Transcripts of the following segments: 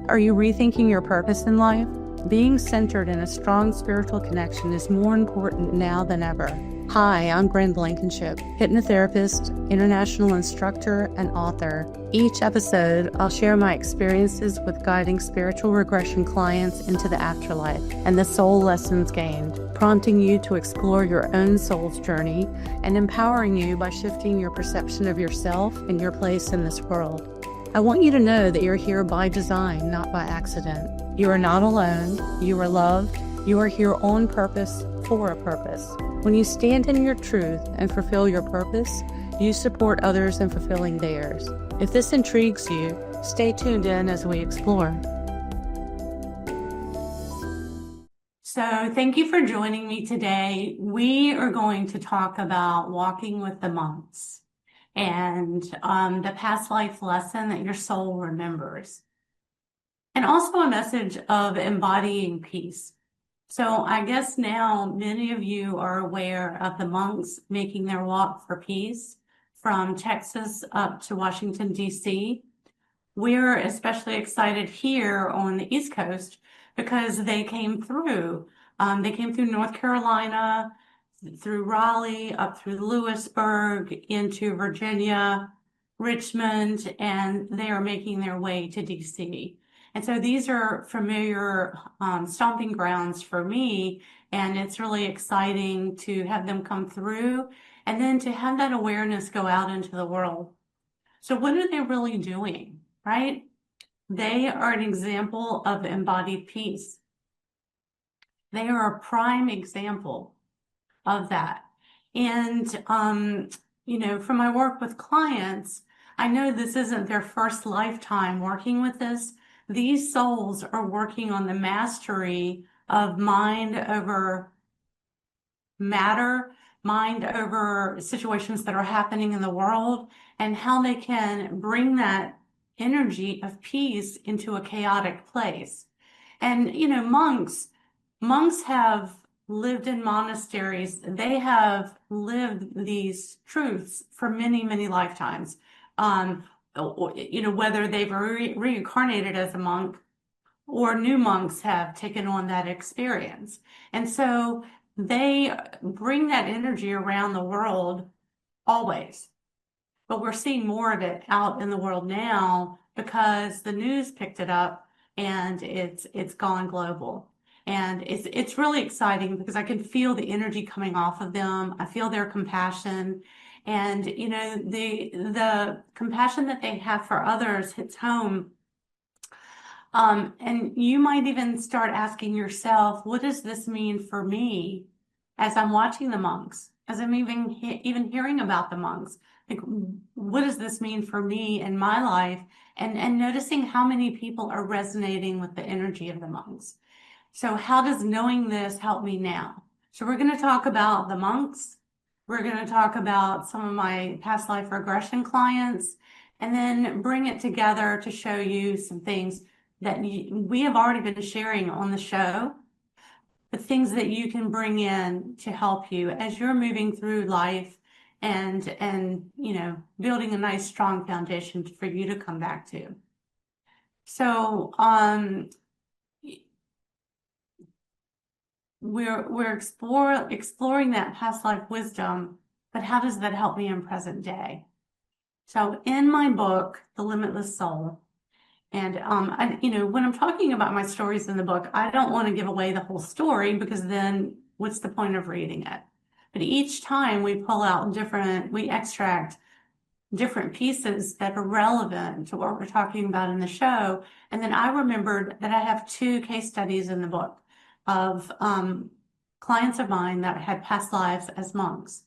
Are you rethinking your purpose in life? Being centered in a strong spiritual connection is more important now than ever. Hi, I'm Bryn Blankinship, hypnotherapist, international instructor, and author. Each episode, I'll share my experiences with guiding spiritual regression clients into the afterlife and the soul lessons gained, prompting you to explore your own soul's journey and empowering you by shifting your perception of yourself and your place in this world. I want you to know that you're here by design, not by accident. You are not alone. You are loved. You are here on purpose, for a purpose. When you stand in your truth and fulfill your purpose, you support others in fulfilling theirs. If this intrigues you, stay tuned in as we explore. So thank you for joining me today. We are going to talk about walking with the monks and the past life lesson that your soul remembers. And also a message of embodying peace. So I guess now many of you are aware of the monks making their walk for peace from Texas up to Washington, D.C. We're especially excited here on the East Coast because they came through. They came through North Carolina, through Raleigh, up through Lewisburg, into Virginia, Richmond, and they are making their way to DC. And so these are familiar stomping grounds for me, and it's really exciting to have them come through and then to have that awareness go out into the world. So what are they really doing, right? They are an example of embodied peace. They are a prime example of that. And, from my work with clients, I know this isn't their first lifetime working with this. These souls are working on the mastery of mind over matter, mind over situations that are happening in the world, and how they can bring that energy of peace into a chaotic place. And, monks have lived in monasteries. They have lived these truths for many, many lifetimes. Whether they've reincarnated as a monk or new monks have taken on that experience. And so they bring that energy around the world always. But we're seeing more of it out in the world now because the news picked it up and it's gone global. And it's really exciting because I can feel the energy coming off of them. I feel their compassion. And, the compassion that they have for others hits home. And you might even start asking yourself, what does this mean for me as I'm watching the monks, as I'm even hearing about the monks? Like, what does this mean for me in my life? And noticing how many people are resonating with the energy of the monks. So how does knowing this help me now? So we're going to talk about the monks. We're going to talk about some of my past life regression clients, and then bring it together to show you some things that we have already been sharing on the show, the things that you can bring in to help you as you're moving through life and building a nice, strong foundation for you to come back to. So, we're exploring that past life wisdom, but how does that help me in present day? So in my book, The Limitless Soul, and when I'm talking about my stories in the book, I don't want to give away the whole story because then what's the point of reading it? But each time we pull out we extract different pieces that are relevant to what we're talking about in the show. And then I remembered that I have 2 case studies in the book of clients of mine that had past lives as monks.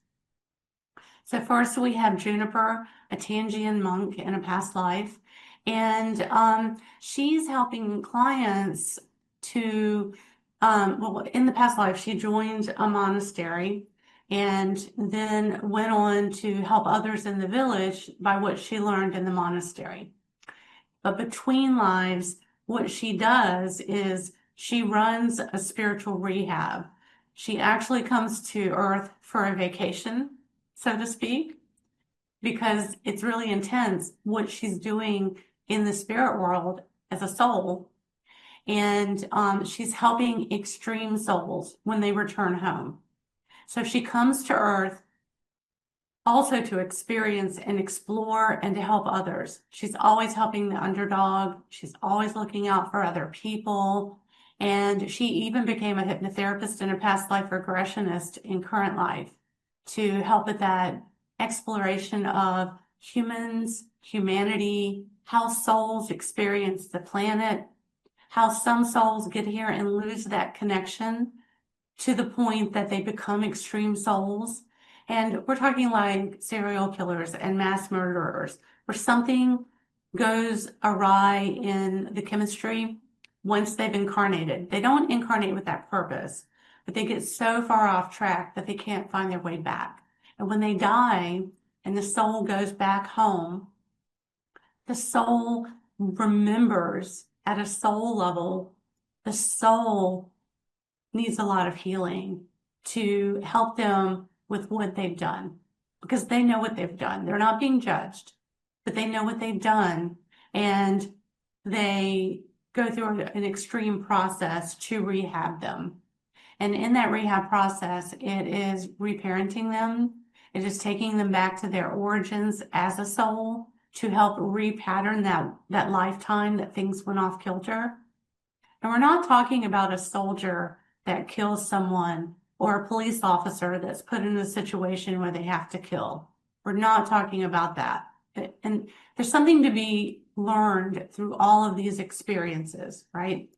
So first we have Juniper, a Tangian monk in a past life, and she's helping clients to, in the past life, she joined a monastery and then went on to help others in the village by what she learned in the monastery. But between lives, what she does is she runs a spiritual rehab. She actually comes to Earth for a vacation, so to speak, because it's really intense what she's doing in the spirit world as a soul. And she's helping extreme souls when they return home. So she comes to Earth also to experience and explore and to help others. She's always helping the underdog. She's always looking out for other people. And she even became a hypnotherapist and a past life regressionist in current life to help with that exploration of humans, humanity, how souls experience the planet, how some souls get here and lose that connection to the point that they become extreme souls. And we're talking like serial killers and mass murderers, where something goes awry in the chemistry once they've incarnated. They don't incarnate with that purpose, but they get so far off track that they can't find their way back. And when they die and the soul goes back home, the soul remembers at a soul level, the soul needs a lot of healing to help them with what they've done, because they know what they've done. They're not being judged, but they know what they've done, and they go through an extreme process to rehab them. And in that rehab process, it is reparenting them. It is taking them back to their origins as a soul to help repattern that lifetime that things went off kilter. And we're not talking about a soldier that kills someone or a police officer that's put in a situation where they have to kill. We're not talking about that. And there's something to be learned through all of these experiences, right?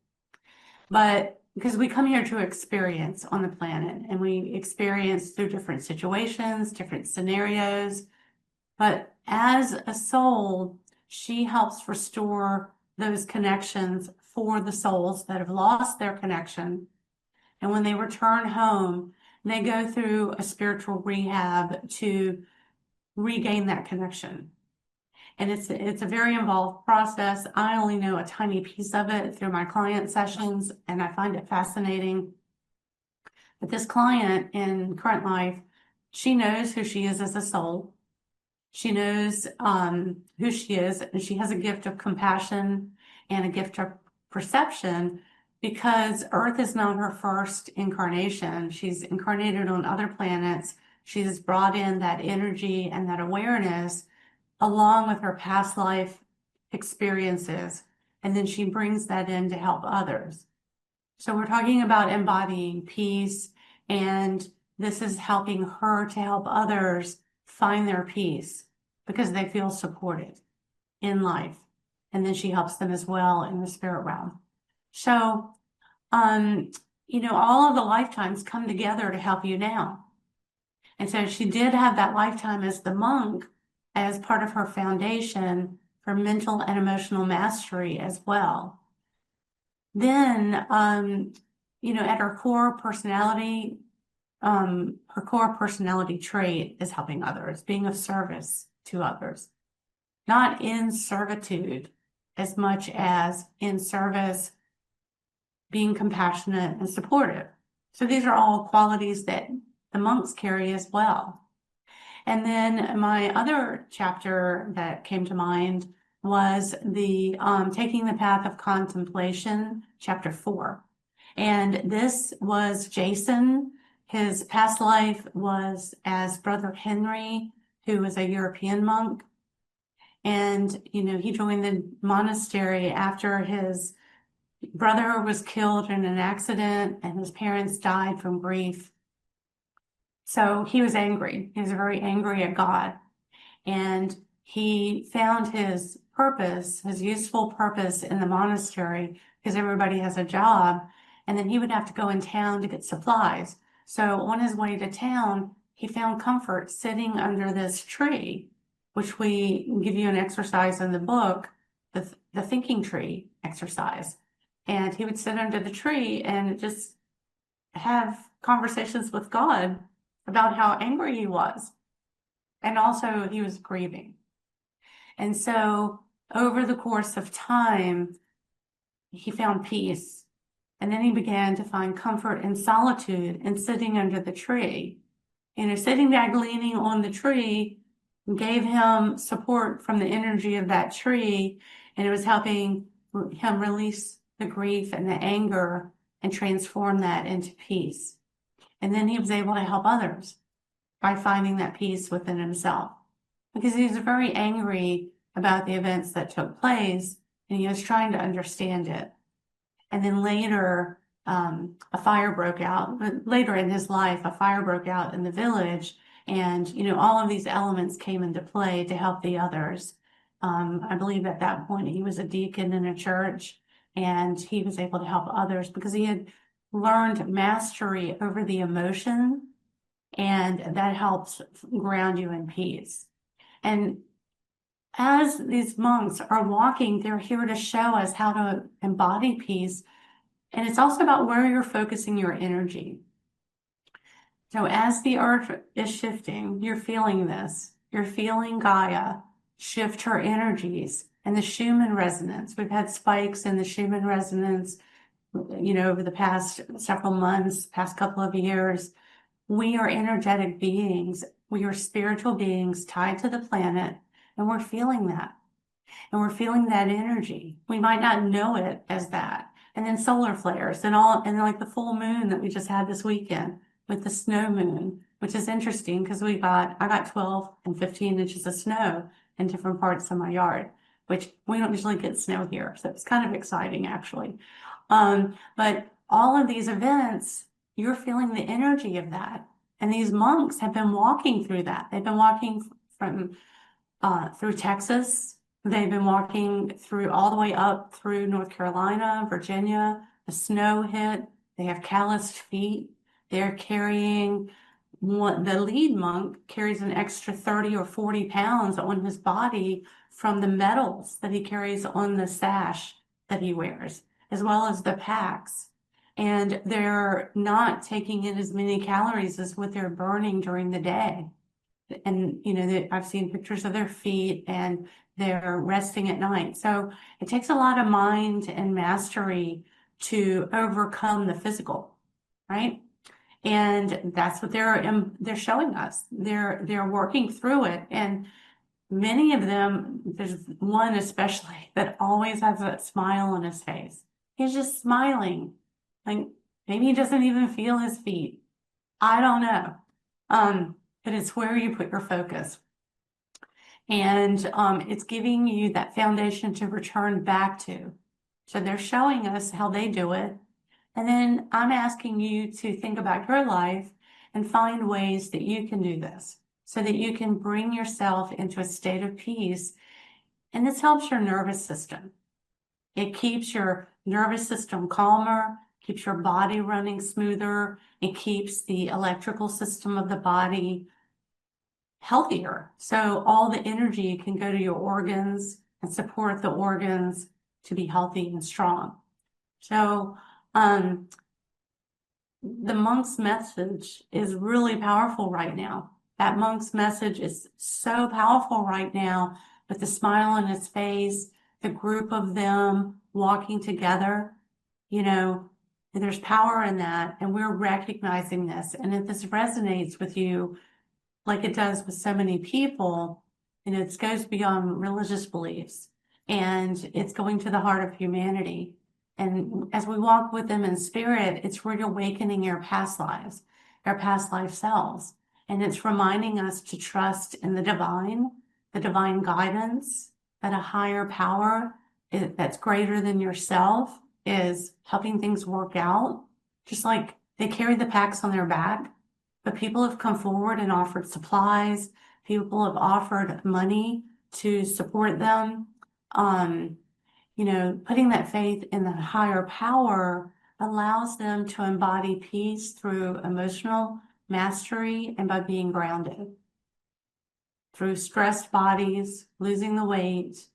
But because we come here to experience on the planet, and we experience through different situations, different scenarios. But as a soul, she helps restore those connections for the souls that have lost their connection. And when they return home, they go through a spiritual rehab to regain that connection. And it's a very involved process. I only know a tiny piece of it through my client sessions, and I find it fascinating. But this client in current life, she knows who she is as a soul. She knows who she is, and she has a gift of compassion and a gift of perception, because Earth is not her first incarnation. She's incarnated on other planets. She's brought in that energy and that awareness along with her past life experiences, and then she brings that in to help others. So we're talking about embodying peace, and this is helping her to help others find their peace because they feel supported in life. And then she helps them as well in the spirit realm. So, all of the lifetimes come together to help you now. And so she did have that lifetime as the monk as part of her foundation for mental and emotional mastery as well. Then, at her core personality trait is helping others, being of service to others, not in servitude as much as in service, being compassionate and supportive. So these are all qualities that the monks carry as well. And then my other chapter that came to mind was the Taking the Path of Contemplation, chapter 4. And this was Jason. His past life was as Brother Henry, who was a European monk. And, he joined the monastery after his brother was killed in an accident and his parents died from grief. So he was angry. He was very angry at God. And he found his purpose, his useful purpose in the monastery, because everybody has a job. And then he would have to go in town to get supplies. So on his way to town, he found comfort sitting under this tree, which we give you an exercise in the book, the thinking tree exercise. And he would sit under the tree and just have conversations with God about how angry he was. And also he was grieving. And so over the course of time, he found peace. And then he began to find comfort in solitude and sitting under the tree. Sitting back, leaning on the tree gave him support from the energy of that tree. And it was helping him release the grief and the anger and transform that into peace. And then he was able to help others by finding that peace within himself, because he was very angry about the events that took place and he was trying to understand it. And then later, a fire broke out. But later in his life, a fire broke out in the village, and all of these elements came into play to help the others. I believe at that point he was a deacon in a church, and he was able to help others because he had learned mastery over the emotion, and that helps ground you in peace. And as these monks are walking, they're here to show us how to embody peace. And it's also about where you're focusing your energy. So as the earth is shifting, you're feeling this. You're feeling Gaia shift her energies and the Schumann resonance. We've had spikes in the Schumann resonance, over the past several months, past couple of years. We are energetic beings. We are spiritual beings tied to the planet, and we're feeling that. And we're feeling that energy. We might not know it as that. And then solar flares and like the full moon that we just had this weekend with the snow moon, which is interesting because I got 12 and 15 inches of snow in different parts of my yard, which we don't usually get snow here. So it's kind of exciting actually. But all of these events, you're feeling the energy of that. And these monks have been walking through that. They've been walking through Texas. They've been walking through all the way up through North Carolina, Virginia. The snow hit. They have calloused feet. They're carrying the lead monk carries an extra 30 or 40 pounds on his body from the medals that he carries on the sash that he wears, as well as the packs. And they're not taking in as many calories as what they're burning during the day. And, I've seen pictures of their feet, and they're resting at night. So it takes a lot of mind and mastery to overcome the physical, right? And that's what they're showing us. They're working through it. And many of them, there's one especially that always has that smile on his face. He's just smiling. Like maybe he doesn't even feel his feet. I don't know. But it's where you put your focus. And it's giving you that foundation to return back to. So they're showing us how they do it. And then I'm asking you to think about your life and find ways that you can do this so that you can bring yourself into a state of peace. And this helps your nervous system. It keeps your nervous system calmer, keeps your body running smoother. It keeps the electrical system of the body healthier. So all the energy can go to your organs and support the organs to be healthy and strong. So the monk's message is really powerful right now. That monk's message is so powerful right now with the smile on his face, the group of them walking together. There's power in that, and we're recognizing this. And if this resonates with you, like it does with so many people, it goes beyond religious beliefs, and it's going to the heart of humanity. And as we walk with them in spirit, it's reawakening our past lives, our past life selves. And it's reminding us to trust in the divine guidance, that a higher power that's greater than yourself is helping things work out. Just like they carry the packs on their back, but people have come forward and offered supplies. People have offered money to support them. Putting that faith in the higher power allows them to embody peace through emotional mastery and by being grounded. Through stressed bodies, losing the weight,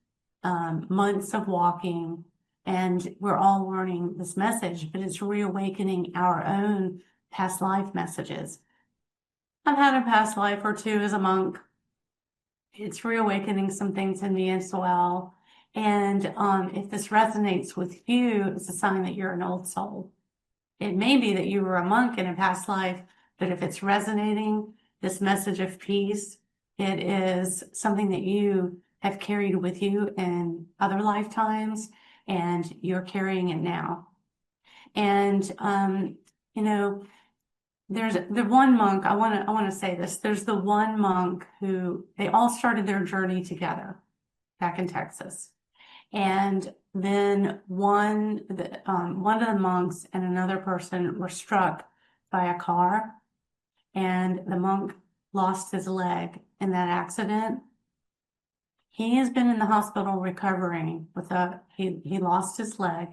months of walking, and we're all learning this message, but it's reawakening our own past life messages. I've had a past life or two as a monk. It's reawakening some things in me as well. And if this resonates with you, it's a sign that you're an old soul. It may be that you were a monk in a past life, but if it's resonating, this message of peace, it is something that you have carried with you in other lifetimes. and you're carrying it now. And, you know, there's the one monk, I want to say this. There's the one monk who they all started their journey together back in Texas. And then one of the monks and another person were struck by a car, and the monk lost his leg in that accident. He has been in the hospital recovering with he lost his leg.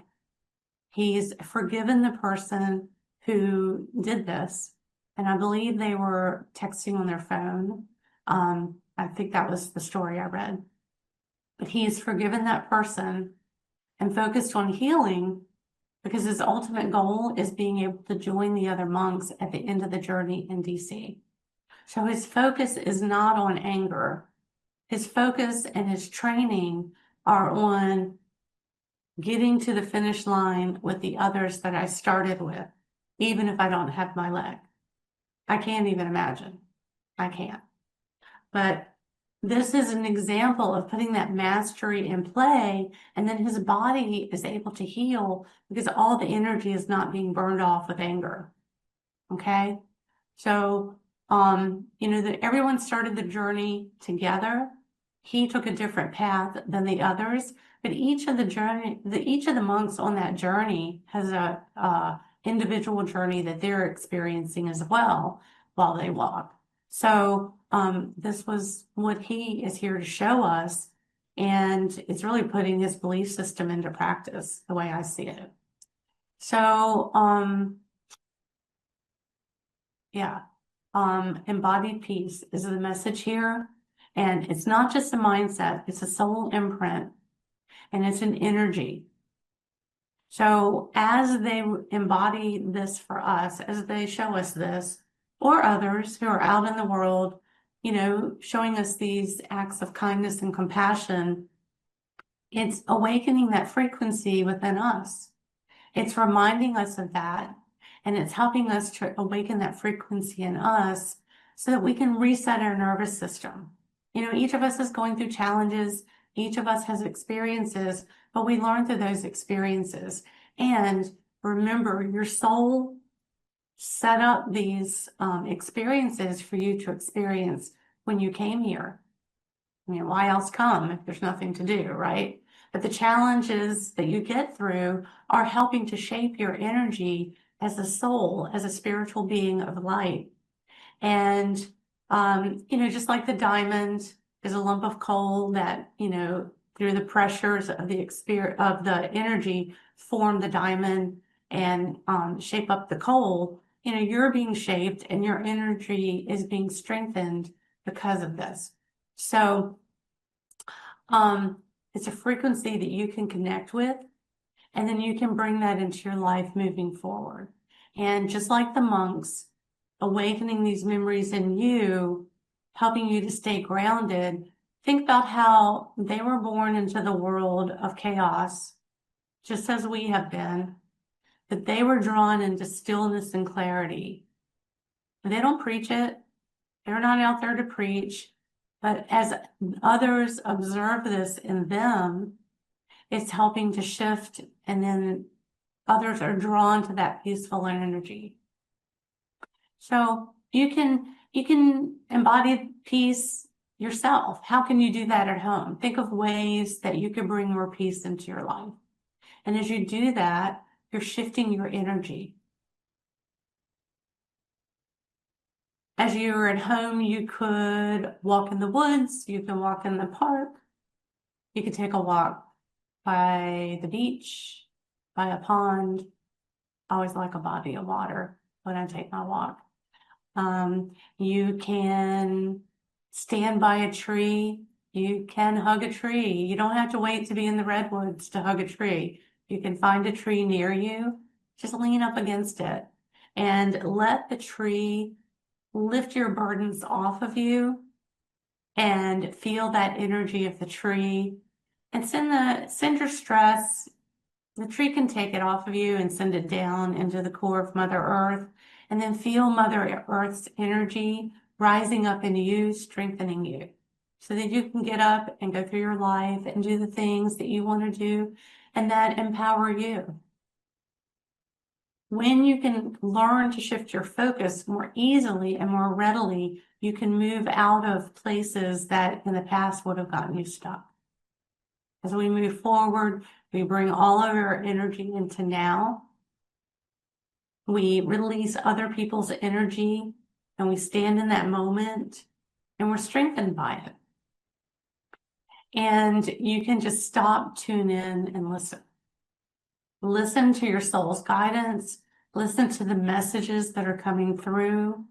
He's forgiven the person who did this, and I believe they were texting on their phone. I think that was the story I read. But he's forgiven that person and focused on healing, because his ultimate goal is being able to join the other monks at the end of the journey in DC. So his focus is not on anger. His focus and his training are on getting to the finish line with the others that I started with, even if I don't have my leg. I can't even imagine. I can't. But this is an example of putting that mastery in play, and then his body is able to heal because all the energy is not being burned off with anger. Okay? So, that everyone started the journey together. He took a different path than the others, but each of the monks on that journey has a individual journey that they're experiencing as well while they walk. So this was what he is here to show us, and it's really putting his belief system into practice the way I see it. So embodied peace is the message here. And it's not just a mindset, it's a soul imprint, and it's an energy. So as they embody this for us, as they show us this, or others who are out in the world, showing us these acts of kindness and compassion, it's awakening that frequency within us. It's reminding us of that, and it's helping us to awaken that frequency in us so that we can reset our nervous system. Each of us is going through challenges. Each of us has experiences, but we learn through those experiences. And remember, your soul set up these experiences for you to experience when you came here. Why else come if there's nothing to do, right? But the challenges that you get through are helping to shape your energy as a soul, as a spiritual being of light. And, just like the diamond is a lump of coal that, through the pressures of the energy, form the diamond and shape up the coal, you're being shaped and your energy is being strengthened because of this. So it's a frequency that you can connect with, and then you can bring that into your life moving forward. And just like the monks, awakening these memories in you, helping you to stay grounded, think about how they were born into the world of chaos, just as we have been, but they were drawn into stillness and clarity. They don't preach it. They're not out there to preach. But as others observe this in them, it's helping to shift, and then others are drawn to that peaceful energy. So you can embody peace yourself. How can you do that at home? Think of ways that you can bring more peace into your life. And as you do that, you're shifting your energy. As you're at home, you could walk in the woods, you can walk in the park, you could take a walk by the beach, by a pond. I always like a body of water when I take my walk. You can stand by a tree. You can hug a tree. You don't have to wait to be in the redwoods to hug a tree. You can find a tree near you. Just lean up against it and let the tree lift your burdens off of you, and feel that energy of the tree, and send your stress. The tree can take it off of you and send it down into the core of Mother Earth, and then feel Mother Earth's energy rising up in you, strengthening you, so that you can get up and go through your life and do the things that you want to do. and that empower you. When you can learn to shift your focus more easily and more readily, you can move out of places that in the past would have gotten you stuck. As we move forward, we bring all of our energy into now. We release other people's energy and we stand in that moment and we're strengthened by it. And you can just stop, tune in, and listen. Listen to your soul's guidance. Listen to the messages that are coming through.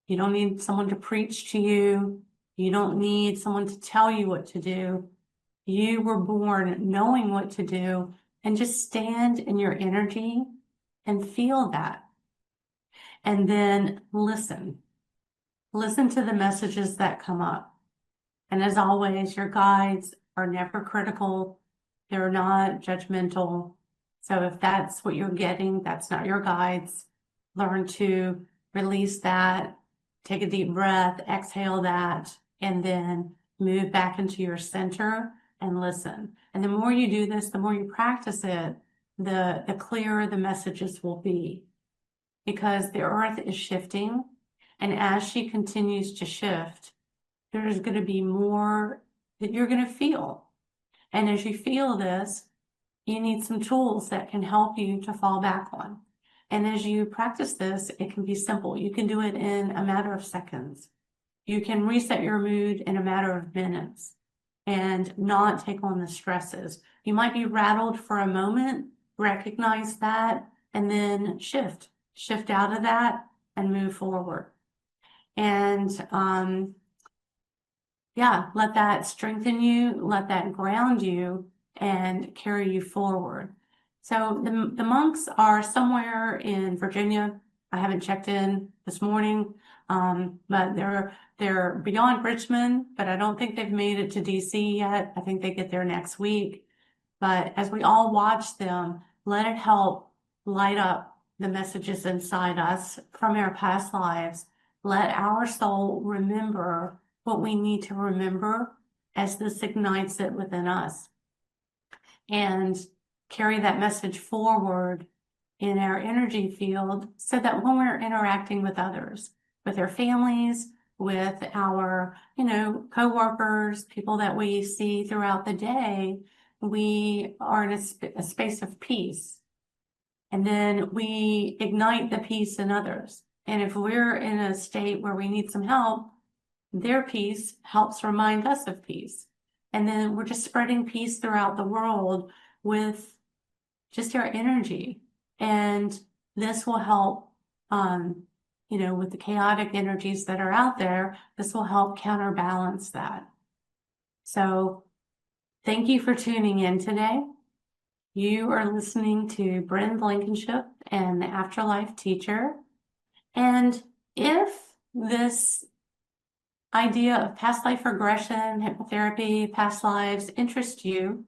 You don't need someone to preach to you. You don't need someone to tell you what to do. You were born knowing what to do, and just stand in your energy and feel that. And then listen. Listen to the messages that come up. And as always, your guides are never critical. They're not judgmental. So if that's what you're getting, that's not your guides. Learn to release that, take a deep breath, exhale that, and then move back into your center and listen. And the more you do this, the more you practice it, the clearer the messages will be. Because the earth is shifting, and as she continues to shift, there's going to be more that you're going to feel. And as you feel this, you need some tools that can help you to fall back on. And as you practice this, it can be simple. You can do it in a matter of seconds. You can reset your mood in a matter of minutes and not take on the stresses. You might be rattled for a moment, recognize that, and then shift out of that and move forward. And let that strengthen you, let that ground you, and carry you forward. So the monks are somewhere in Virginia. I haven't checked in this morning, but they're beyond Richmond, but I don't think they've made it to DC yet. I think they get there next week. But as we all watch them, let it help light up the messages inside us from our past lives. Let our soul remember what we need to remember as this ignites it within us, and carry that message forward in our energy field so that when we're interacting with others, with our families, with our, coworkers, people that we see throughout the day, we are in a space of peace. And then we ignite the peace in others. And if we're in a state where we need some help, their peace helps remind us of peace. And then we're just spreading peace throughout the world with just our energy. And this will help, with the chaotic energies that are out there, this will help counterbalance that. So thank you for tuning in today. You are listening to Bryn Blankinship and the Afterlife Teacher. And if this idea of past life regression, hypnotherapy, past lives interest you,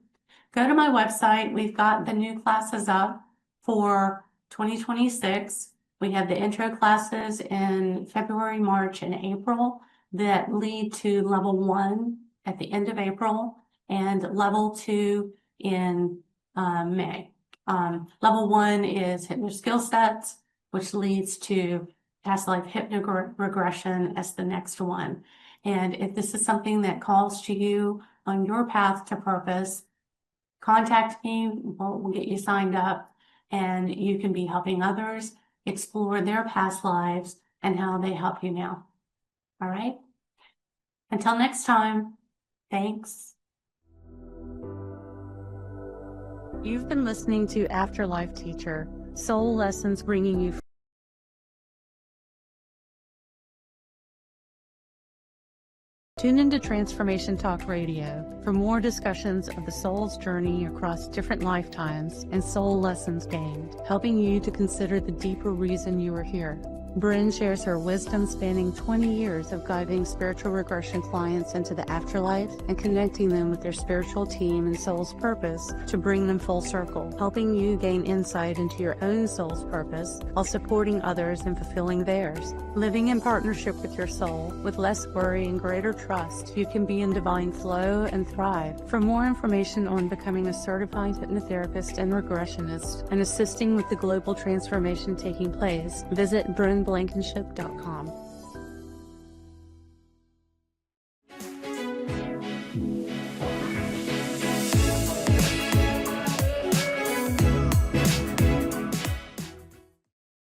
go to my website. We've got the new classes up for 2026. We have the intro classes in February, March, and April that lead to level 1 at the end of April and level 2 in May. Level 1 is hypno skill sets, which leads to past life hypno regression as the next one. And if this is something that calls to you on your path to purpose, contact me. We'll get you signed up, and you can be helping others explore their past lives and how they help you now. All right? Until next time, thanks. You've been listening to Afterlife Teacher, Soul Lessons bringing you. Tune into Transformation Talk Radio for more discussions of the soul's journey across different lifetimes and soul lessons gained, helping you to consider the deeper reason you are here. Bryn shares her wisdom spanning 20 years of guiding spiritual regression clients into the afterlife and connecting them with their spiritual team and soul's purpose to bring them full circle, helping you gain insight into your own soul's purpose while supporting others in fulfilling theirs. Living in partnership with your soul, with less worry and greater trust, you can be in divine flow and thrive. For more information on becoming a certified hypnotherapist and regressionist and assisting with the global transformation taking place, visit brynblankinship.com.